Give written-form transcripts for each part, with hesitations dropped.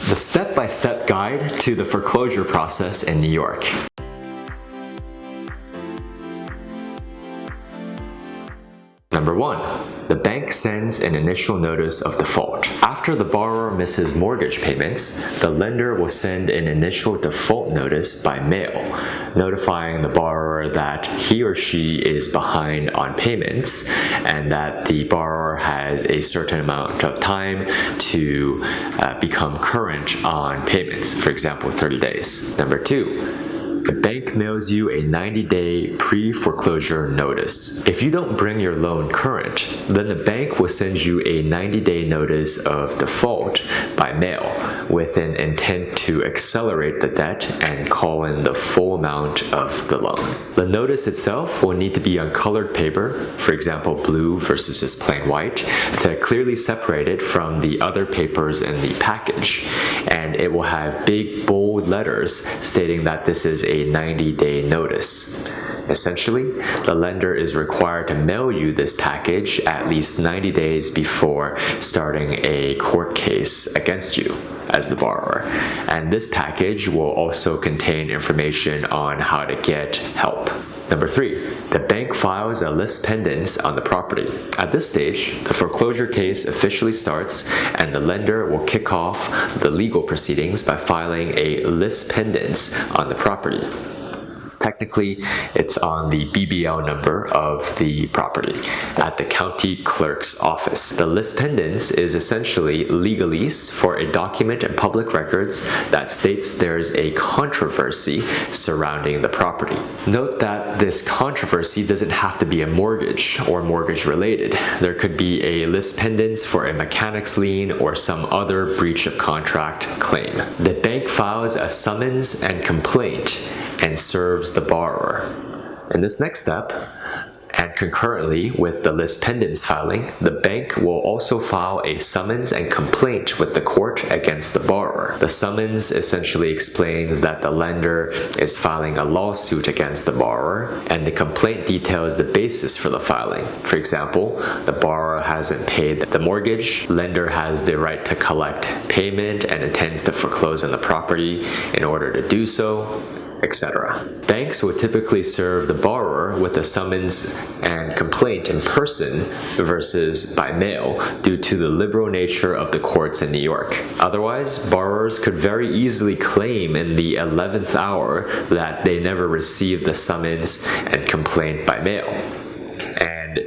the step-by-step guide to the foreclosure process in New York. Number 1. The bank sends an initial notice of default. After the borrower misses mortgage payments, the lender will send an initial default notice by mail, notifying the borrower that he or she is behind on payments and that the borrower has a certain amount of time to become current on payments, for example, 30 days. Number 2. The bank mails you a 90-day pre-foreclosure notice. If you don't bring your loan current, then the bank will send you a 90-day notice of default by mail with an intent to accelerate the debt and call in the full amount of the loan. The notice itself will need to be on colored paper, for example, blue versus just plain white, to clearly separate it from the other papers in the package. And it will have big, bold letters stating that this is a 90-day notice. Essentially, the lender is required to mail you this package at least 90 days before starting a court case against you as the borrower. And this package will also contain information on how to get help. Number 3, the bank files a lis pendens on the property. At this stage, the foreclosure case officially starts and the lender will kick off the legal proceedings by filing a lis pendens on the property. Technically, it's on the BBL number of the property at the county clerk's office. The lis pendens is essentially legalese for a document in public records that states there's a controversy surrounding the property. Note that this controversy doesn't have to be a mortgage or mortgage related. There could be a lis pendens for a mechanic's lien or some other breach of contract claim. The bank files a summons and complaint and serves the borrower. In this next step, and concurrently with the lis pendens filing, the bank will also file a summons and complaint with the court against the borrower. The summons essentially explains that the lender is filing a lawsuit against the borrower, and the complaint details the basis for the filing. For example, the borrower hasn't paid the mortgage, lender has the right to collect payment and intends to foreclose on the property in order to do so, etc. Banks would typically serve the borrower with a summons and complaint in person versus by mail due to the liberal nature of the courts in New York. Otherwise, borrowers could very easily claim in the 11th hour that they never received the summons and complaint by mail.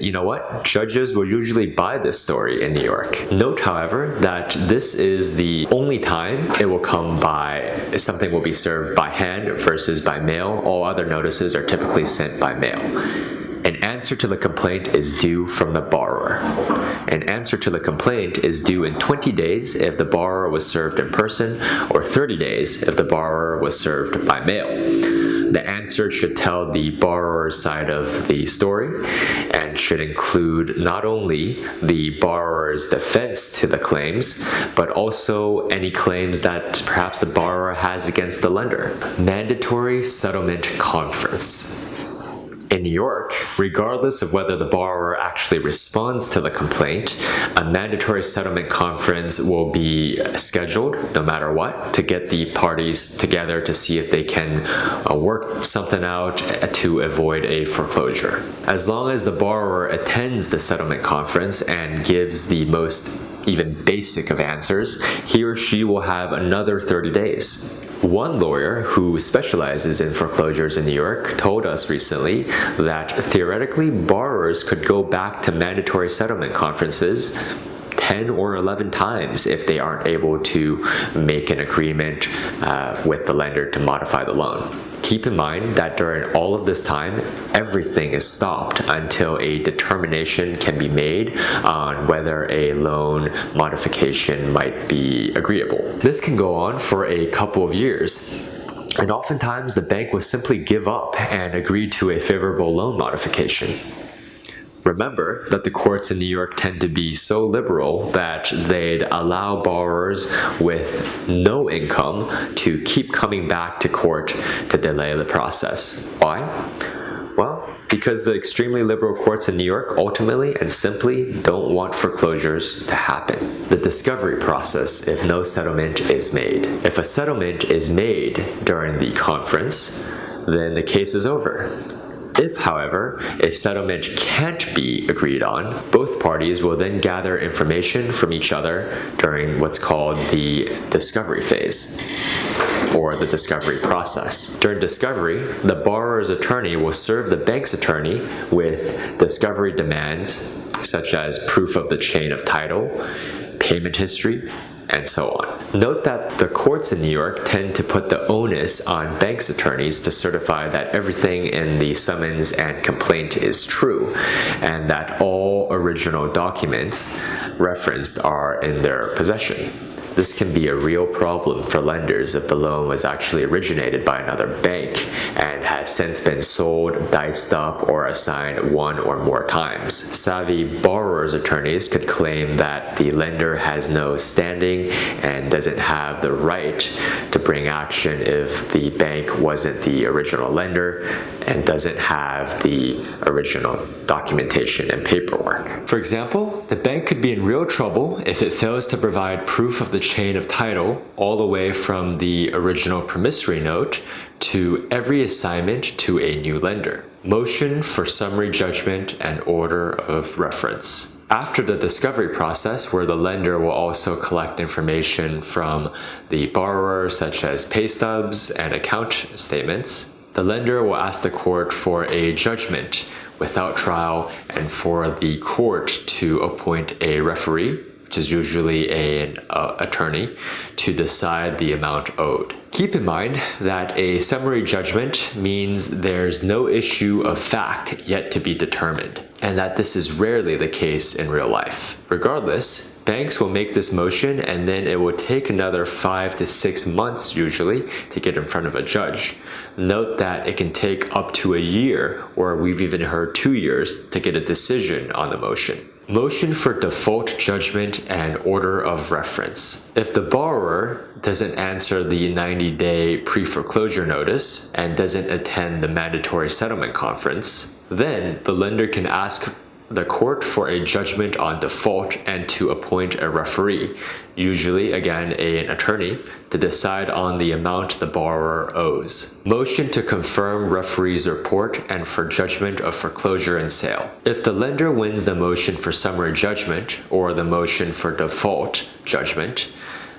You know what? Judges will usually buy this story in New York. Note, however, that this is the only time it will come by, something will be served by hand versus by mail. All other notices are typically sent by mail. An answer to the complaint is due from the borrower. An answer to the complaint is due in 20 days if the borrower was served in person, or 30 days if the borrower was served by mail. The answer should tell the borrower's side of the story and should include not only the borrower's defense to the claims, but also any claims that perhaps the borrower has against the lender. Mandatory settlement conference. In New York, regardless of whether the borrower actually responds to the complaint, a mandatory settlement conference will be scheduled, no matter what, to get the parties together to see if they can work something out to avoid a foreclosure. As long as the borrower attends the settlement conference and gives the most even basic of answers, he or she will have another 30 days. One lawyer who specializes in foreclosures in New York told us recently that theoretically borrowers could go back to mandatory settlement conferences 10 or 11 times if they aren't able to make an agreement with the lender to modify the loan. Keep in mind that during all of this time, everything is stopped until a determination can be made on whether a loan modification might be agreeable. This can go on for a couple of years. And oftentimes the bank will simply give up and agree to a favorable loan modification. Remember that the courts in New York tend to be so liberal that they'd allow borrowers with no income to keep coming back to court to delay the process. Why? Well, because the extremely liberal courts in New York ultimately and simply don't want foreclosures to happen. The discovery process if no settlement is made. If a settlement is made during the conference, then the case is over. If, however, a settlement can't be agreed on, both parties will then gather information from each other during what's called the discovery phase, or the discovery process. During discovery, the borrower's attorney will serve the bank's attorney with discovery demands such as proof of the chain of title, payment history, and so on. Note that the courts in New York tend to put the onus on banks' attorneys to certify that everything in the summons and complaint is true, and that all original documents referenced are in their possession. This can be a real problem for lenders if the loan was actually originated by another bank and has since been sold, diced up, or assigned one or more times. Savvy borrowers' attorneys could claim that the lender has no standing and doesn't have the right to bring action if the bank wasn't the original lender and doesn't have the original documentation and paperwork. For example, the bank could be in real trouble if it fails to provide proof of the chain of title all the way from the original promissory note to every assignment to a new lender. Motion for summary judgment and order of reference. After the discovery process, where the lender will also collect information from the borrower, such as pay stubs and account statements, the lender will ask the court for a judgment without trial and for the court to appoint a referee, which is usually an attorney, to decide the amount owed. Keep in mind that a summary judgment means there's no issue of fact yet to be determined, and that this is rarely the case in real life. Regardless, banks will make this motion and then it will take another 5 to 6 months usually to get in front of a judge. Note that it can take up to a year, or we've even heard 2 years, to get a decision on the motion. Motion for default judgment and order of reference. If the borrower doesn't answer the 90-day pre-foreclosure notice and doesn't attend the mandatory settlement conference, then the lender can ask the court for a judgment on default and to appoint a referee, usually again an attorney, to decide on the amount the borrower owes. Motion to confirm referee's report and for judgment of foreclosure and sale. If the lender wins the motion for summary judgment or the motion for default judgment,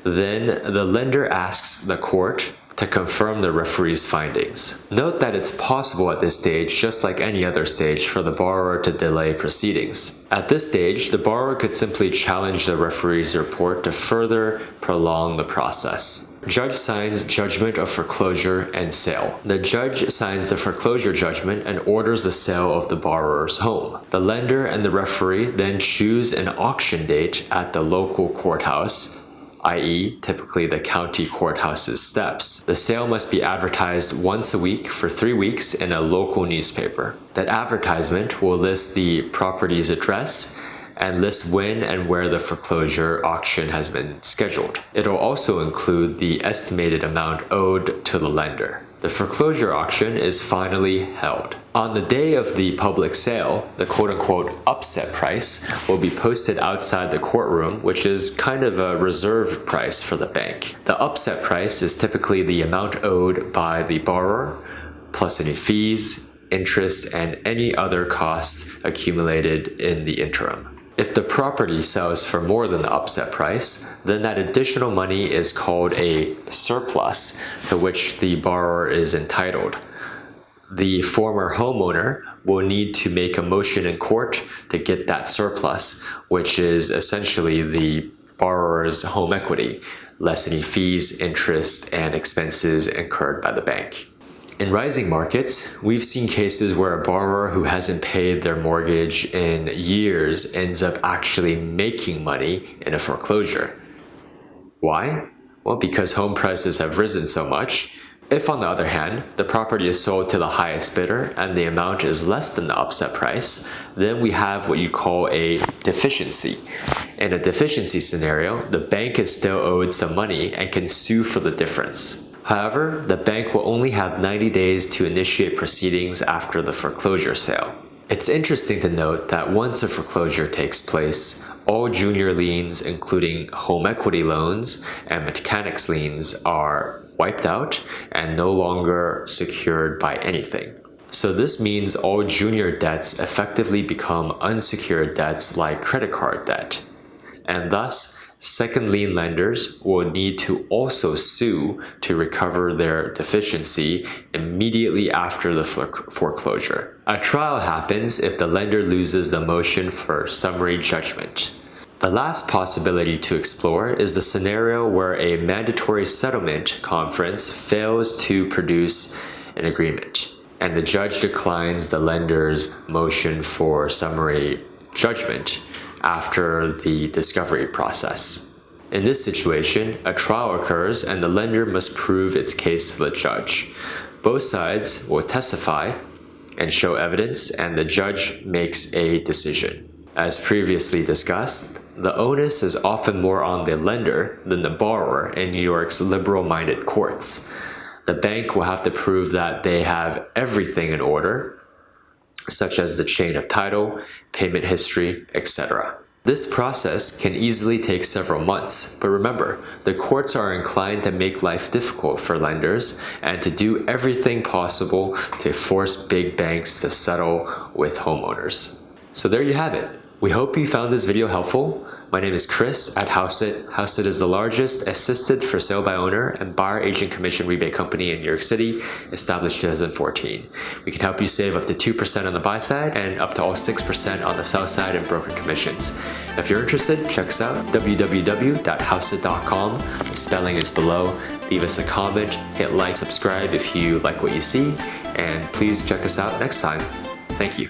then the lender asks the court to confirm the referee's findings. Note that it's possible at this stage, just like any other stage, for the borrower to delay proceedings. At this stage, the borrower could simply challenge the referee's report to further prolong the process. Judge signs judgment of foreclosure and sale. The judge signs the foreclosure judgment and orders the sale of the borrower's home. The lender and the referee then choose an auction date at the local courthouse, i.e., typically the county courthouse's steps. The sale must be advertised once a week for 3 weeks in a local newspaper. That advertisement will list the property's address and list when and where the foreclosure auction has been scheduled. It'll also include the estimated amount owed to the lender. The foreclosure auction is finally held. On the day of the public sale, the quote-unquote upset price will be posted outside the courtroom, which is kind of a reserve price for the bank. The upset price is typically the amount owed by the borrower, plus any fees, interest, and any other costs accumulated in the interim. If the property sells for more than the upset price, then that additional money is called a surplus to which the borrower is entitled. The former homeowner will need to make a motion in court to get that surplus, which is essentially the borrower's home equity, less any fees, interest, and expenses incurred by the bank. In rising markets, we've seen cases where a borrower who hasn't paid their mortgage in years ends up actually making money in a foreclosure. Why? Well, because home prices have risen so much. If, on the other hand, the property is sold to the highest bidder and the amount is less than the upset price, then we have what you call a deficiency. In a deficiency scenario, the bank is still owed some money and can sue for the difference. However, the bank will only have 90 days to initiate proceedings after the foreclosure sale. It's interesting to note that once a foreclosure takes place, all junior liens, including home equity loans and mechanics liens, are wiped out and no longer secured by anything. So this means all junior debts effectively become unsecured debts like credit card debt. And thus, second lien lenders will need to also sue to recover their deficiency immediately after the foreclosure. A trial happens if the lender loses the motion for summary judgment. The last possibility to explore is the scenario where a mandatory settlement conference fails to produce an agreement, and the judge declines the lender's motion for summary judgment after the discovery process. In this situation, a trial occurs and the lender must prove its case to the judge. Both sides will testify and show evidence, and the judge makes a decision. As previously discussed, the onus is often more on the lender than the borrower in New York's liberal-minded courts. The bank will have to prove that they have everything in order, such as the chain of title, payment history, etc. This process can easily take several months, but remember, the courts are inclined to make life difficult for lenders and to do everything possible to force big banks to settle with homeowners. So there you have it. We hope you found this video helpful. My name is Chris at Houseit. Houseit is the largest assisted for sale by owner and buyer agent commission rebate company in New York City, established 2014. We can help you save up to 2% on the buy side and up to all 6% on the sell side and broker commissions. If you're interested, check us out, www.houseit.com. The spelling is below. Leave us a comment, hit like, subscribe if you like what you see, and please check us out next time. Thank you.